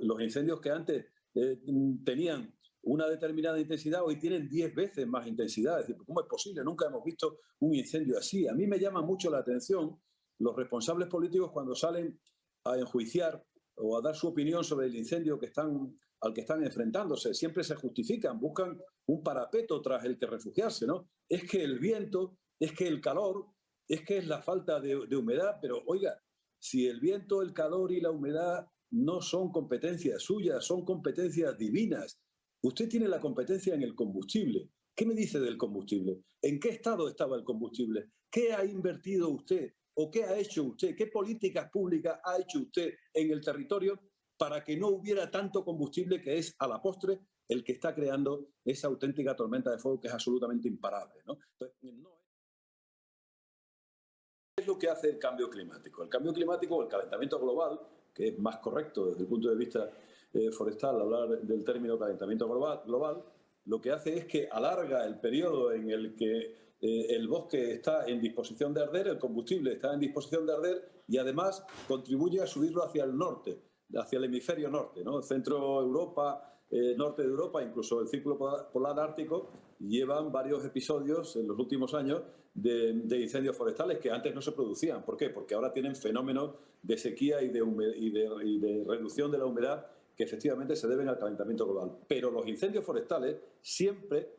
los incendios que antes tenían una determinada intensidad, hoy tienen 10 veces más intensidad. Es decir, ¿cómo es posible? Nunca hemos visto un incendio así. A mí me llama mucho la atención los responsables políticos cuando salen a enjuiciar o a dar su opinión sobre el incendio al que están enfrentándose. Siempre se justifican, buscan un parapeto tras el que refugiarse, ¿no? Es que el viento, es que el calor, es que es la falta de humedad, pero oiga, si el viento, el calor y la humedad no son competencias suyas, son competencias divinas. Usted tiene la competencia en el combustible. ¿Qué me dice del combustible? ¿En qué estado estaba el combustible? ¿Qué ha invertido usted o qué ha hecho usted? ¿Qué políticas públicas ha hecho usted en el territorio para que no hubiera tanto combustible, que es a la postre el que está creando esa auténtica tormenta de fuego que es absolutamente imparable, ¿no? Entonces, ¿qué es lo que hace el cambio climático? El cambio climático o el calentamiento global, que es más correcto desde el punto de vista forestal hablar del término calentamiento global, lo que hace es que alarga el periodo en el que el bosque está en disposición de arder, el combustible está en disposición de arder y además contribuye a subirlo hacia el norte, hacia el hemisferio norte, ¿no? Centro Europa, norte de Europa, incluso el círculo polar ártico, llevan varios episodios en los últimos años de incendios forestales que antes no se producían. ¿Por qué? Porque ahora tienen fenómenos de sequía y de reducción de la humedad que efectivamente se deben al calentamiento global. Pero los incendios forestales siempre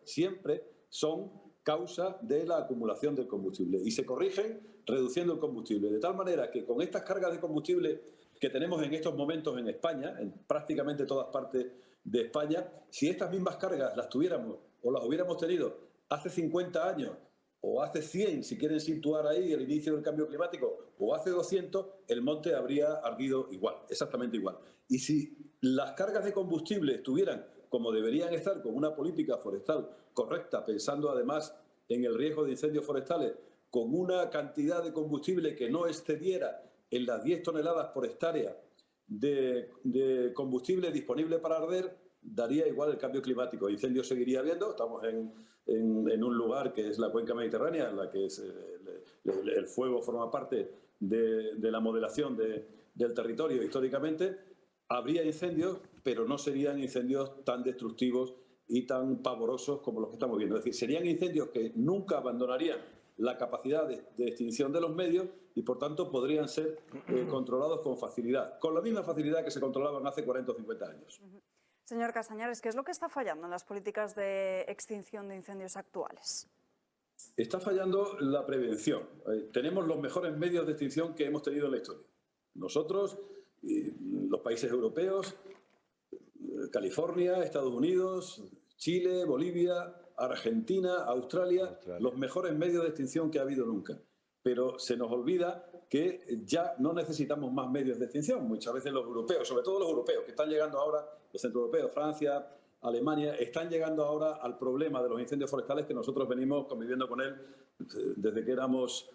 son causa de la acumulación del combustible y se corrigen reduciendo el combustible. De tal manera que con estas cargas de combustible que tenemos en estos momentos en España, en prácticamente todas partes de España, si estas mismas cargas las tuviéramos o las hubiéramos tenido hace 50 años o hace 100, si quieren situar ahí el inicio del cambio climático, o hace 200, el monte habría ardido igual, exactamente igual. Y si las cargas de combustible estuvieran como deberían estar, con una política forestal correcta, pensando además en el riesgo de incendios forestales, con una cantidad de combustible que no excediera en las 10 toneladas por hectárea de combustible disponible para arder, daría igual el cambio climático. Incendios seguiría habiendo. Estamos en un lugar que es la cuenca mediterránea, en la que el fuego forma parte de la modelación del territorio históricamente. Habría incendios, pero no serían incendios tan destructivos y tan pavorosos como los que estamos viendo. Es decir, serían incendios que nunca abandonarían la capacidad de extinción de los medios y, por tanto, podrían ser controlados con facilidad, con la misma facilidad que se controlaban hace 40 o 50 años. Señor Castañares, ¿qué es lo que está fallando en las políticas de extinción de incendios actuales? Está fallando la prevención. Tenemos los mejores medios de extinción que hemos tenido en la historia. Nosotros, los países europeos, California, Estados Unidos, Chile, Bolivia, Argentina, Australia, los mejores medios de extinción que ha habido nunca. Pero se nos olvida que ya no necesitamos más medios de extinción. Muchas veces los europeos, sobre todo los europeos, que están llegando ahora, los centroeuropeos, Francia, Alemania, están llegando ahora al problema de los incendios forestales que nosotros venimos conviviendo con él desde que éramos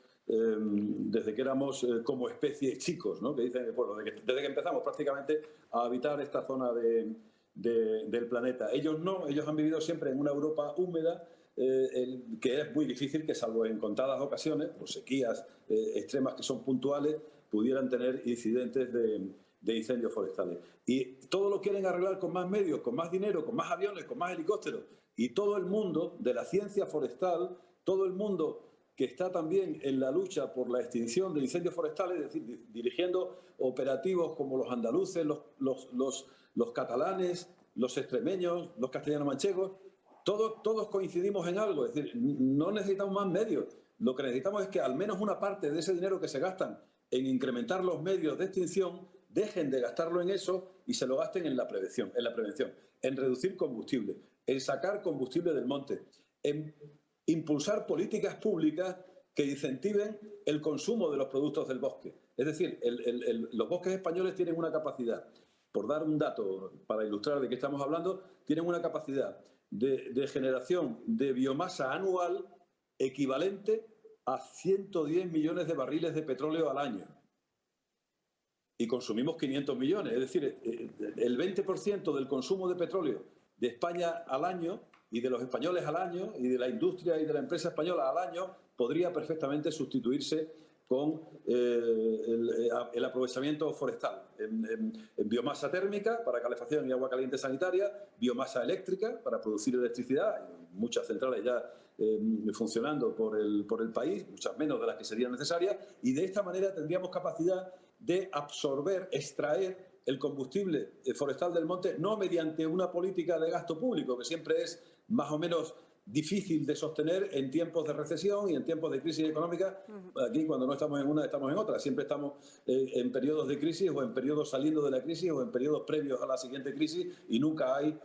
como especie chicos, ¿no? Que dicen, bueno, desde que empezamos prácticamente a habitar esta zona del planeta. Ellos no, ellos han vivido siempre en una Europa húmeda, que es muy difícil que, salvo en contadas ocasiones, por sequías extremas que son puntuales, pudieran tener incidentes de incendios forestales. Y todo lo quieren arreglar con más medios, con más dinero, con más aviones, con más helicópteros. Y todo el mundo de la ciencia forestal, todo el mundo que está también en la lucha por la extinción de incendios forestales, es decir, dirigiendo operativos como los andaluces, los catalanes, los extremeños, los castellano-manchegos, todos coincidimos en algo. Es decir, no necesitamos más medios. Lo que necesitamos es que al menos una parte de ese dinero que se gastan en incrementar los medios de extinción dejen de gastarlo en eso y se lo gasten en la prevención, en reducir combustible, en sacar combustible del monte, en impulsar políticas públicas que incentiven el consumo de los productos del bosque. Es decir, los bosques españoles tienen una capacidad, por dar un dato para ilustrar de qué estamos hablando, tienen una capacidad de generación de biomasa anual equivalente a 110 millones de barriles de petróleo al año. Y consumimos 500 millones. Es decir, el 20% del consumo de petróleo de España al año y de los españoles al año y de la industria y de la empresa española al año podría perfectamente sustituirse con el aprovechamiento forestal en biomasa térmica para calefacción y agua caliente sanitaria, biomasa eléctrica para producir electricidad, muchas centrales ya funcionando por el país, muchas menos de las que serían necesarias, y de esta manera tendríamos capacidad de absorber, extraer el combustible forestal del monte, no mediante una política de gasto público, que siempre es más o menos difícil de sostener en tiempos de recesión y en tiempos de crisis económica. Aquí, cuando no estamos en una, estamos en otra. Siempre estamos en periodos de crisis o en periodos saliendo de la crisis o en periodos previos a la siguiente crisis, y nunca hay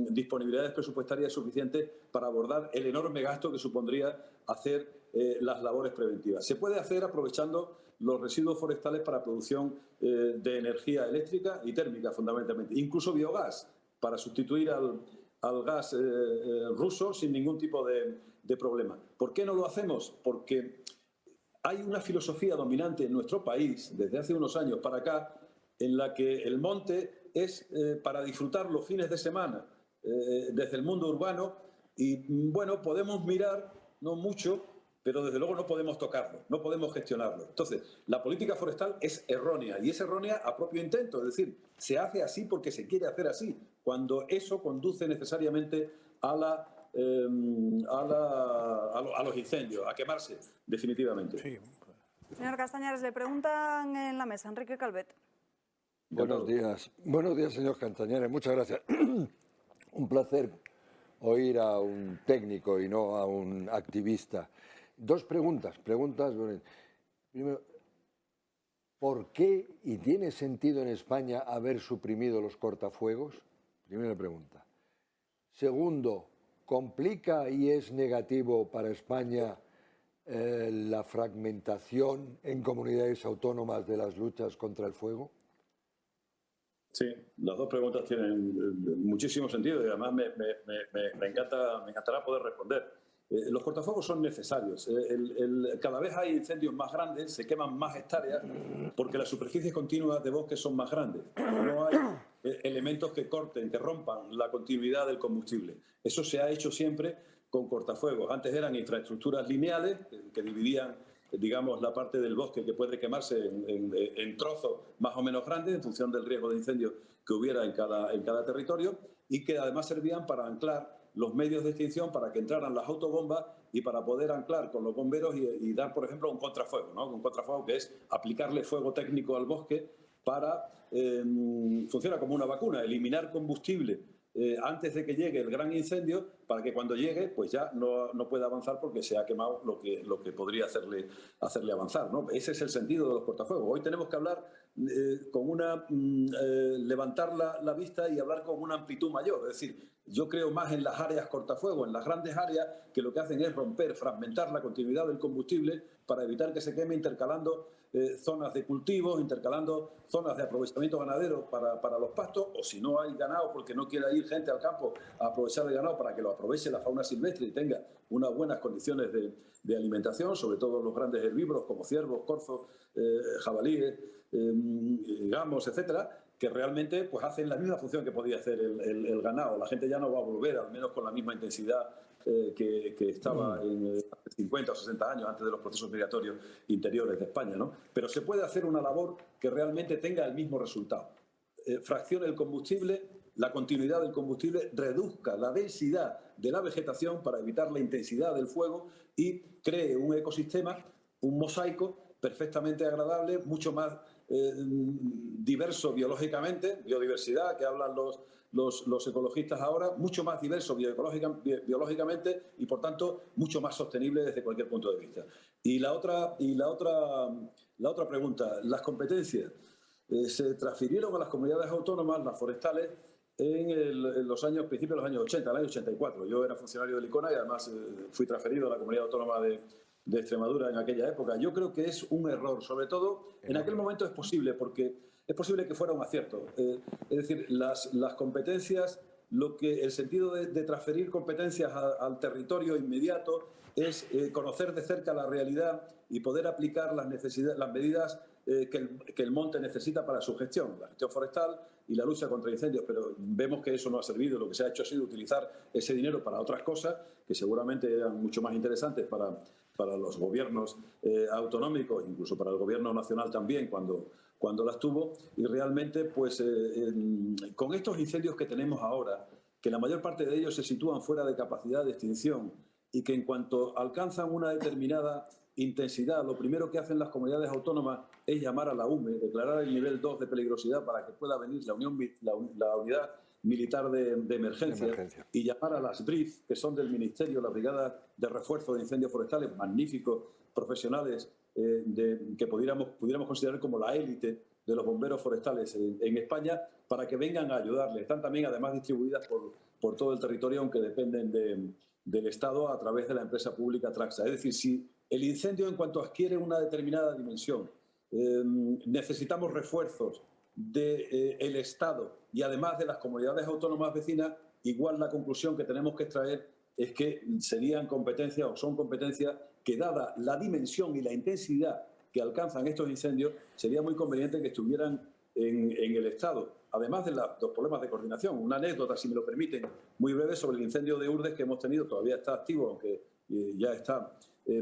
disponibilidades presupuestarias suficientes para abordar el enorme gasto que supondría hacer las labores preventivas. Se puede hacer aprovechando los residuos forestales para producción de energía eléctrica y térmica, fundamentalmente. Incluso biogás, para sustituir al gas ruso sin ningún tipo de problema. ¿Por qué no lo hacemos? Porque hay una filosofía dominante en nuestro país, desde hace unos años para acá, en la que el monte es para disfrutar los fines de semana desde el mundo urbano, y bueno, podemos mirar, no mucho, pero desde luego no podemos tocarlo, no podemos gestionarlo. Entonces, la política forestal es errónea, y es errónea a propio intento, es decir, se hace así porque se quiere hacer así, cuando eso conduce necesariamente a los incendios, a quemarse definitivamente. Sí. Señor Castañares, le preguntan en la mesa, Enrique Calvet. Buenos días, señor Castañares, muchas gracias. Un placer oír a un técnico y no a un activista. Dos preguntas. Primero, ¿por qué y tiene sentido en España haber suprimido los cortafuegos? Primera pregunta. Segundo, ¿complica y es negativo para España la fragmentación en comunidades autónomas de las luchas contra el fuego? Sí, las dos preguntas tienen muchísimo sentido y además me encantará poder responder. Los cortafuegos son necesarios. Cada vez hay incendios más grandes, se queman más hectáreas porque las superficies continuas de bosques son más grandes. No hay elementos que corten, que rompan la continuidad del combustible. Eso se ha hecho siempre con cortafuegos. Antes eran infraestructuras lineales que dividían, digamos, la parte del bosque que puede quemarse en trozos más o menos grandes en función del riesgo de incendio que hubiera en cada territorio, y que además servían para anclar los medios de extinción, para que entraran las autobombas y para poder anclar con los bomberos y dar, por ejemplo, un contrafuego, ¿no? Un contrafuego que es aplicarle fuego técnico al bosque para, funciona como una vacuna, eliminar combustible antes de que llegue el gran incendio, para que cuando llegue pues ya no pueda avanzar porque se ha quemado lo que podría hacerle avanzar, ¿no? Ese es el sentido de los cortafuegos. Hoy tenemos que hablar levantar la vista y hablar con una amplitud mayor. Es decir, yo creo más en las áreas cortafuegos, en las grandes áreas que lo que hacen es romper, fragmentar la continuidad del combustible para evitar que se queme, intercalando zonas de cultivos, intercalando zonas de aprovechamiento ganadero para los pastos, o si no hay ganado porque no quiere ir gente al campo a aprovechar el ganado, para que lo aproveche la fauna silvestre y tenga unas buenas condiciones de alimentación, sobre todo los grandes herbívoros como ciervos, corzos, jabalíes, gamos, etcétera, que realmente pues hacen la misma función que podía hacer el ganado. La gente ya no va a volver, al menos con la misma intensidad que estaba en 50 o 60 años antes de los procesos migratorios interiores de España, ¿no? Pero se puede hacer una labor que realmente tenga el mismo resultado. Fraccione el combustible, la continuidad del combustible, reduzca la densidad de la vegetación para evitar la intensidad del fuego y cree un ecosistema, un mosaico perfectamente agradable, mucho más diverso biológicamente, biodiversidad que hablan los ecologistas ahora, mucho más diverso biológicamente y por tanto mucho más sostenible desde cualquier punto de vista. Y la otra pregunta, las competencias se transfirieron a las comunidades autónomas, las forestales, en los años, principios de los años 80, el año 84. Yo era funcionario del ICONA y además fui transferido a la comunidad autónoma de Extremadura en aquella época. Yo creo que es un error, sobre todo en aquel momento es posible, porque es posible que fuera un acierto. Es decir, las competencias, el sentido de transferir competencias al territorio inmediato es conocer de cerca la realidad y poder aplicar las medidas que el monte necesita para su gestión, la gestión forestal y la lucha contra incendios, pero vemos que eso no ha servido. Lo que se ha hecho ha sido utilizar ese dinero para otras cosas que seguramente eran mucho más interesantes para para los gobiernos autonómicos, incluso para el gobierno nacional también, cuando las tuvo. Y realmente, pues, con estos incendios que tenemos ahora, que la mayor parte de ellos se sitúan fuera de capacidad de extinción y que en cuanto alcanzan una determinada intensidad, lo primero que hacen las comunidades autónomas es llamar a la UME, declarar el nivel 2 de peligrosidad para que pueda venir la unidad militar de emergencia y llamar a las BRIF, que son del Ministerio, la Brigada de Refuerzo de Incendios Forestales, magníficos profesionales que pudiéramos considerar como la élite de los bomberos forestales en España, para que vengan a ayudarles. Están también, además, distribuidas por todo el territorio, aunque dependen del Estado a través de la empresa pública Traxa. Es decir, si el incendio, en cuanto adquiere una determinada dimensión, necesitamos refuerzos del Estado y además de las comunidades autónomas vecinas, igual la conclusión que tenemos que extraer es que serían competencias o son competencias que, dada la dimensión y la intensidad que alcanzan estos incendios, sería muy conveniente que estuvieran en el Estado. Además de los problemas de coordinación. Una anécdota, si me lo permiten, muy breve, sobre el incendio de Urdes que hemos tenido. Todavía está activo, aunque ya está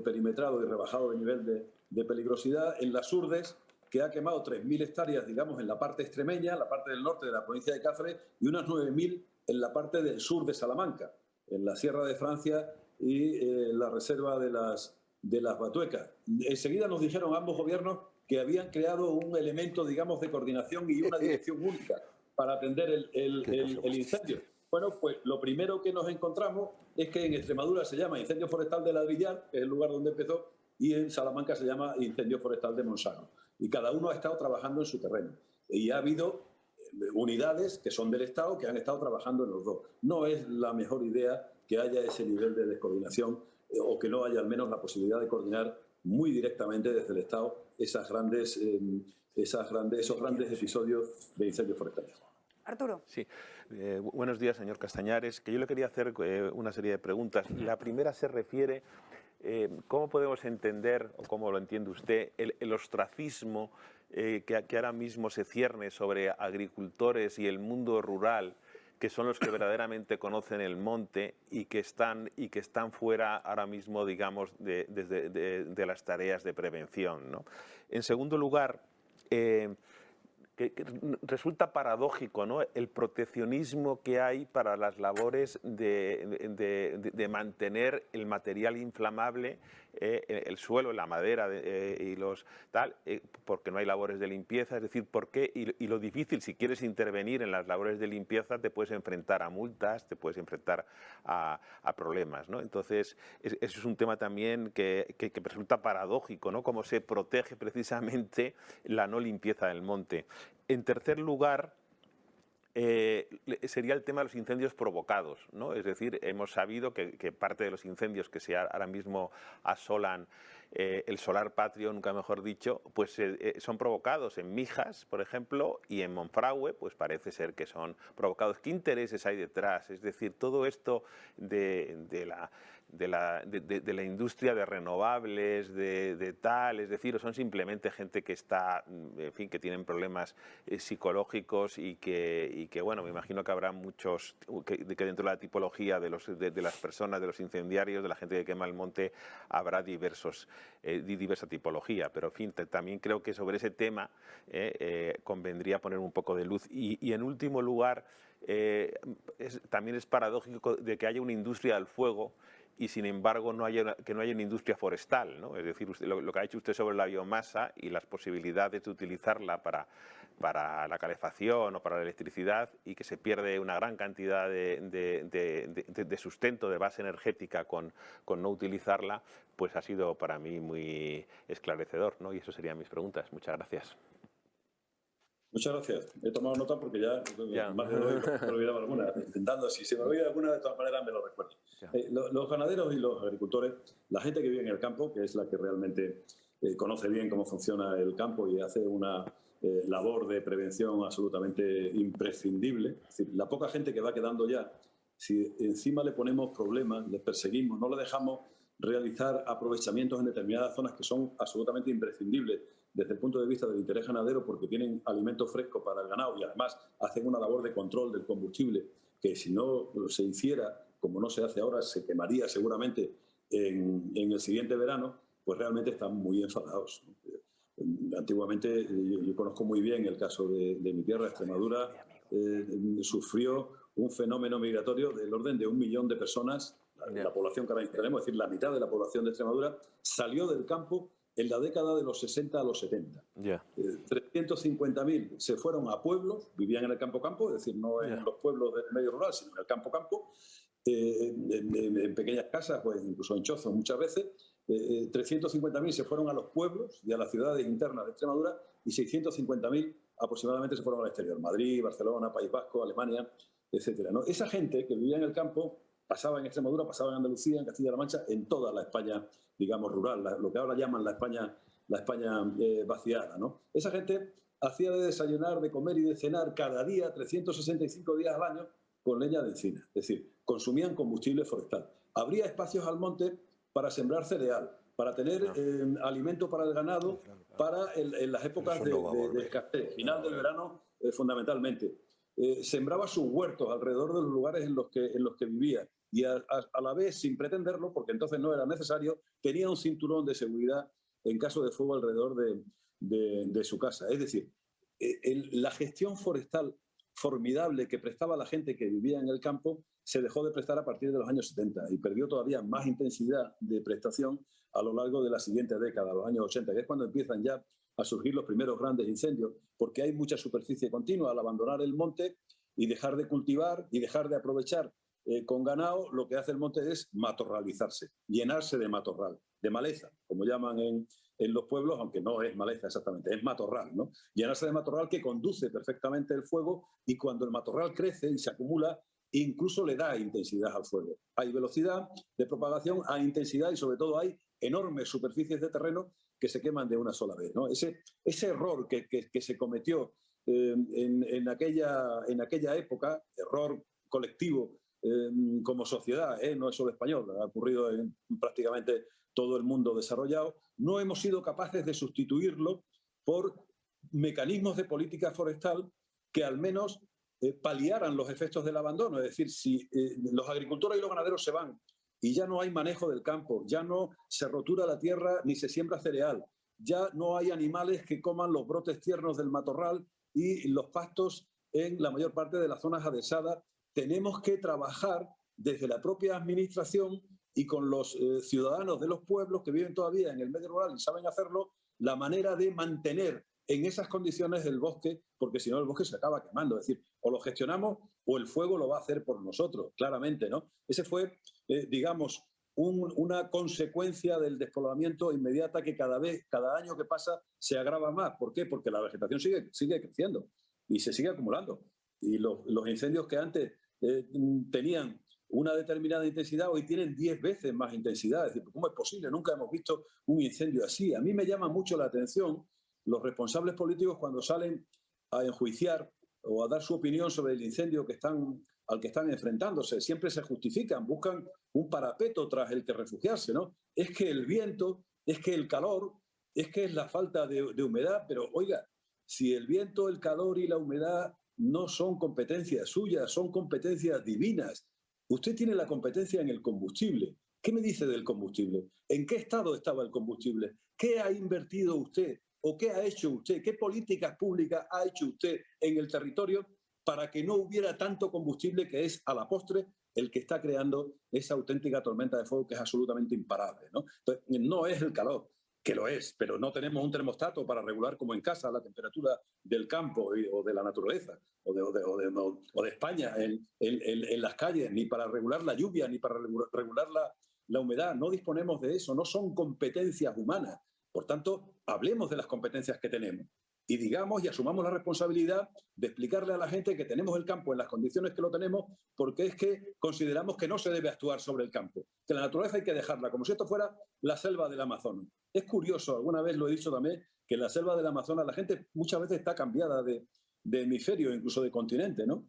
perimetrado y rebajado de nivel de peligrosidad. En las Urdes, que ha quemado 3.000 hectáreas, digamos, en la parte extremeña, en la parte del norte de la provincia de Cáceres, y unas 9.000 en la parte del sur de Salamanca, en la Sierra de Francia y la reserva de las Batuecas. Enseguida nos dijeron ambos gobiernos que habían creado un elemento, digamos, de coordinación y una dirección única para atender el incendio. Bueno, pues lo primero que nos encontramos es que en Extremadura se llama Incendio Forestal de Ladrillar, que es el lugar donde empezó, y en Salamanca se llama Incendio Forestal de Monsano. Y cada uno ha estado trabajando en su terreno. Y ha habido unidades que son del Estado que han estado trabajando en los dos. No es la mejor idea que haya ese nivel de descoordinación o que no haya al menos la posibilidad de coordinar muy directamente desde el Estado esos grandes episodios de incendios forestales. Arturo. Sí. Buenos días, señor Castañares. Que yo le quería hacer una serie de preguntas. La primera se refiere, ¿cómo podemos entender, o cómo lo entiende usted, el ostracismo que ahora mismo se cierne sobre agricultores y el mundo rural, que son los que verdaderamente conocen el monte y que están fuera ahora mismo, digamos, de las tareas de prevención, ¿no? En segundo lugar, que resulta paradójico, ¿no?, el proteccionismo que hay para las labores de mantener el material inflamable, el suelo, la madera y los tal, porque no hay labores de limpieza. Es decir, ¿por qué? Y lo difícil, si quieres intervenir en las labores de limpieza, te puedes enfrentar a multas, te puedes enfrentar a problemas, ¿no? Entonces, eso es un tema también que resulta paradójico, ¿no?, cómo se protege precisamente la no limpieza del monte. En tercer lugar, sería el tema de los incendios provocados, ¿no? Es decir, hemos sabido que parte de los incendios que ahora mismo asolan el solar patrio, nunca mejor dicho, pues son provocados en Mijas, por ejemplo, y en Monfragüe, pues parece ser que son provocados. ¿Qué intereses hay detrás? Es decir, todo esto de la industria de renovables, de tal, es decir, o son simplemente gente que está, en fin, que tienen problemas psicológicos y que, bueno, me imagino que habrá muchos, que dentro de la tipología de las personas, de los incendiarios, de la gente que quema el monte, habrá diversa tipología, pero en fin, también creo que sobre ese tema convendría poner un poco de luz. Y en último lugar, también es paradójico de que haya una industria del fuego y sin embargo que no haya una industria forestal, ¿no? Es decir, lo que ha dicho usted sobre la biomasa y las posibilidades de utilizarla para la calefacción o para la electricidad, y que se pierde una gran cantidad de sustento, de base energética con no utilizarla, pues ha sido para mí muy esclarecedor, ¿no? Y eso serían mis preguntas. Muchas gracias. Muchas gracias. He tomado nota porque ya más de hoy me he olvidado alguna. Intentando, si se me olvida alguna, de todas maneras me lo recuerdo. Los ganaderos y los agricultores, la gente que vive en el campo, que es la que realmente conoce bien cómo funciona el campo y hace una labor de prevención absolutamente imprescindible. Es decir, la poca gente que va quedando ya, si encima le ponemos problemas, les perseguimos, no le dejamos realizar aprovechamientos en determinadas zonas que son absolutamente imprescindibles desde el punto de vista del interés ganadero, porque tienen alimento fresco para el ganado y además hacen una labor de control del combustible que, si no se hiciera, como no se hace ahora, se quemaría seguramente en el siguiente verano, pues realmente están muy enfadados, ¿no? Antiguamente, yo conozco muy bien el caso de mi tierra, Extremadura, sufrió un fenómeno migratorio del orden de 1 millón de personas. La población que ahora tenemos, es decir, la mitad de la población de Extremadura, salió del campo en la década de los 60 a los 70. 350.000 se fueron a pueblos, vivían en el campo, es decir, no en los pueblos del medio rural, sino en el campo, en pequeñas casas, pues incluso en chozos muchas veces. 350.000 se fueron a los pueblos y a las ciudades internas de Extremadura y 650.000 aproximadamente se fueron al exterior, Madrid, Barcelona, País Vasco, Alemania, etcétera, ¿no? Esa gente que vivía en el campo pasaba en Extremadura, pasaba en Andalucía, en Castilla-La Mancha, en toda la España, digamos, rural, lo que ahora llaman la España vaciada, ¿no? Esa gente hacía de desayunar, de comer y de cenar cada día, 365 días al año, con leña de encina. Es decir, consumían combustible forestal. Habría espacios al monte para sembrar cereal, para tener alimento para el ganado, para en las épocas de escasez, final del verano fundamentalmente. Sembraba sus huertos alrededor de los lugares en los que vivía y a la vez, sin pretenderlo, porque entonces no era necesario, tenía un cinturón de seguridad en caso de fuego alrededor de su casa. Es decir, la gestión forestal formidable que prestaba la gente que vivía en el campo se dejó de prestar a partir de los años 70 y perdió todavía más intensidad de prestación a lo largo de la siguiente década, los años 80, que es cuando empiezan ya a surgir los primeros grandes incendios, porque hay mucha superficie continua. Al abandonar el monte y dejar de cultivar y dejar de aprovechar con ganado, lo que hace el monte es matorralizarse, llenarse de matorral, de maleza, como llaman en los pueblos, aunque no es maleza exactamente, es matorral, ¿no? Llenarse de matorral que conduce perfectamente el fuego y cuando el matorral crece y se acumula, incluso le da intensidad al fuego. Hay velocidad de propagación, hay intensidad y sobre todo hay enormes superficies de terreno que se queman de una sola vez, ¿no? Ese error que se cometió en aquella época, error colectivo como sociedad, no es solo español, ha ocurrido en prácticamente todo el mundo desarrollado, no hemos sido capaces de sustituirlo por mecanismos de política forestal que al menos paliaran los efectos del abandono. Es decir, si los agricultores y los ganaderos se van y ya no hay manejo del campo, ya no se rotura la tierra ni se siembra cereal, ya no hay animales que coman los brotes tiernos del matorral y los pastos en la mayor parte de las zonas adhesadas, tenemos que trabajar desde la propia administración y con los ciudadanos de los pueblos que viven todavía en el medio rural y saben hacerlo, la manera de mantener en esas condiciones el bosque, porque si no el bosque se acaba quemando. Es decir, o lo gestionamos o el fuego lo va a hacer por nosotros, claramente, ¿no? Ese fue, digamos, una consecuencia del despoblamiento inmediata que cada año que pasa se agrava más. ¿Por qué? Porque la vegetación sigue creciendo y se sigue acumulando. Y los incendios que antes tenían una determinada intensidad, hoy tienen 10 veces más intensidad. Es decir, ¿cómo es posible? Nunca hemos visto un incendio así. A mí me llama mucho la atención los responsables políticos cuando salen a enjuiciar o a dar su opinión sobre el incendio al que están enfrentándose. Siempre se justifican, buscan un parapeto tras el que refugiarse, ¿no? Es que el viento, es que el calor, es que es la falta de humedad, pero oiga, si el viento, el calor y la humedad no son competencias suyas, son competencias divinas. Usted tiene la competencia en el combustible. ¿Qué me dice del combustible? ¿En qué estado estaba el combustible? ¿Qué ha invertido usted? ¿O qué ha hecho usted? ¿Qué políticas públicas ha hecho usted en el territorio para que no hubiera tanto combustible que es, a la postre, el que está creando esa auténtica tormenta de fuego que es absolutamente imparable, ¿no? Entonces, no es el calor, que lo es, pero no tenemos un termostato para regular como en casa la temperatura del campo o de la naturaleza o de España en las calles, ni para regular la lluvia, ni para regular la humedad. No disponemos de eso, no son competencias humanas. Por tanto, hablemos de las competencias que tenemos y digamos y asumamos la responsabilidad de explicarle a la gente que tenemos el campo en las condiciones que lo tenemos, porque es que consideramos que no se debe actuar sobre el campo, que la naturaleza hay que dejarla como si esto fuera la selva del Amazonas. Es curioso, alguna vez lo he dicho también, que en la selva del Amazonas la gente muchas veces está cambiada de hemisferio, incluso de continente, ¿no?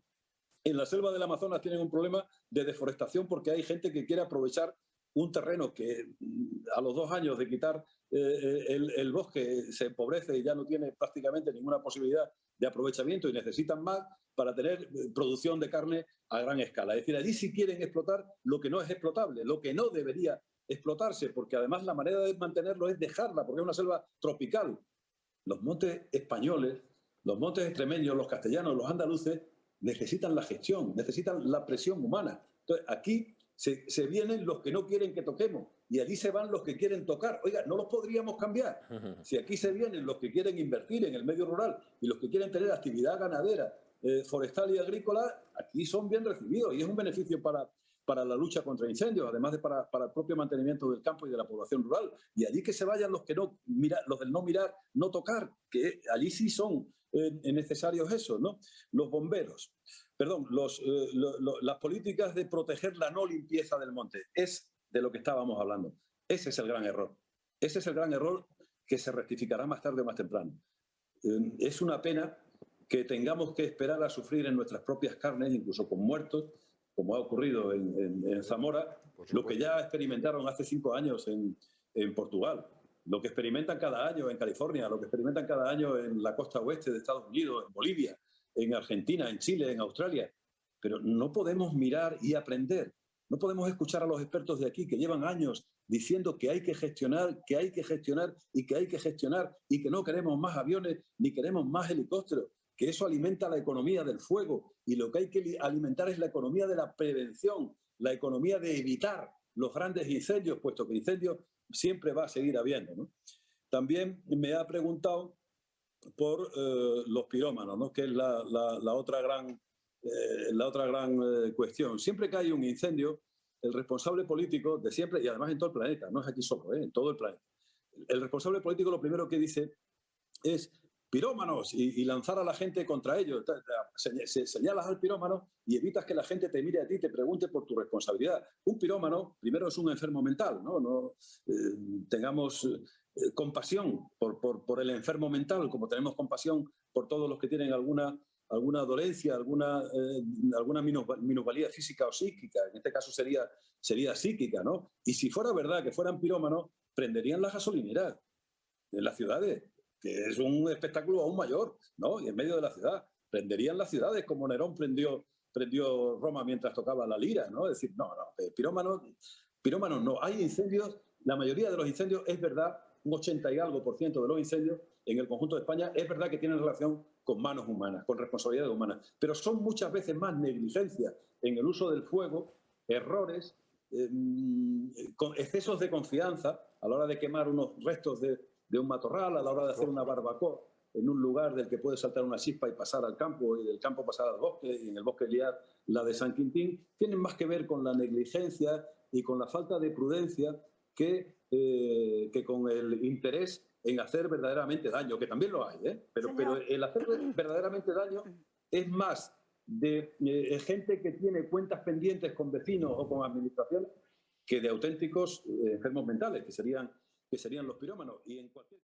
En la selva del Amazonas tienen un problema de deforestación porque hay gente que quiere aprovechar un terreno que a los 2 años de quitar el bosque se empobrece y ya no tiene prácticamente ninguna posibilidad de aprovechamiento y necesitan más para tener producción de carne a gran escala. Es decir, allí sí quieren explotar lo que no es explotable, lo que no debería explotarse, porque además la manera de mantenerlo es dejarla, porque es una selva tropical. Los montes españoles, los montes extremeños, los castellanos, los andaluces, necesitan la gestión, necesitan la presión humana. Entonces, aquí se vienen los que no quieren que toquemos y allí se van los que quieren tocar. Oiga, ¿no los podríamos cambiar? Si aquí se vienen los que quieren invertir en el medio rural y los que quieren tener actividad ganadera, forestal y agrícola, aquí son bien recibidos y es un beneficio para la lucha contra incendios, además de para el propio mantenimiento del campo y de la población rural. Y allí que se vayan los que no los del no mirar, no tocar, que allí sí son necesarios eso, ¿no? Los bomberos, perdón, las políticas de proteger la no limpieza del monte, es de lo que estábamos hablando. Ese es el gran error. Ese es el gran error que se rectificará más tarde o más temprano. Es una pena que tengamos que esperar a sufrir en nuestras propias carnes, incluso con muertos, como ha ocurrido en Zamora, lo que ya experimentaron hace 5 años en Portugal, lo que experimentan cada año en California, lo que experimentan cada año en la costa oeste de Estados Unidos, en Bolivia, en Argentina, en Chile, en Australia. Pero no podemos mirar y aprender. No podemos escuchar a los expertos de aquí que llevan años diciendo que hay que gestionar, que hay que gestionar y que hay que gestionar y que no queremos más aviones ni queremos más helicópteros, que eso alimenta la economía del fuego y lo que hay que alimentar es la economía de la prevención, la economía de evitar los grandes incendios, puesto que incendios siempre va a seguir habiendo, ¿no? También me ha preguntado por los pirómanos, ¿no? Que es la otra gran cuestión. Siempre que hay un incendio, el responsable político de siempre, y además en todo el planeta, no es aquí solo, en todo el planeta, el responsable político lo primero que dice es pirómanos y lanzar a la gente contra ellos. Señalas al pirómano y evitas que la gente te mire a ti y te pregunte por tu responsabilidad. Un pirómano, primero, es un enfermo mental, ¿no? Tengamos compasión por el enfermo mental, como tenemos compasión por todos los que tienen alguna dolencia, alguna minusvalía física o psíquica. En este caso sería psíquica, ¿no? Y si fuera verdad que fueran pirómanos, prenderían las gasolineras en las ciudades, que es un espectáculo aún mayor, ¿no? Y en medio de la ciudad. Prenderían las ciudades como Nerón prendió Roma mientras tocaba la lira, ¿no? Es decir, no, pirómanos no. Hay incendios, la mayoría de los incendios, es verdad, un 80 y algo % de los incendios en el conjunto de España, es verdad que tienen relación con manos humanas, con responsabilidades humanas, pero son muchas veces más negligencias en el uso del fuego, errores, con excesos de confianza a la hora de quemar unos restos de un matorral, a la hora de hacer una barbacoa en un lugar del que puede saltar una chispa y pasar al campo, y del campo pasar al bosque, y en el bosque liar la de San Quintín, tienen más que ver con la negligencia y con la falta de prudencia que con el interés en hacer verdaderamente daño, que también lo hay, pero el hacer verdaderamente daño es más de gente que tiene cuentas pendientes con vecinos o con administraciones que de auténticos enfermos mentales, que serían los pirómanos. Y en cualquier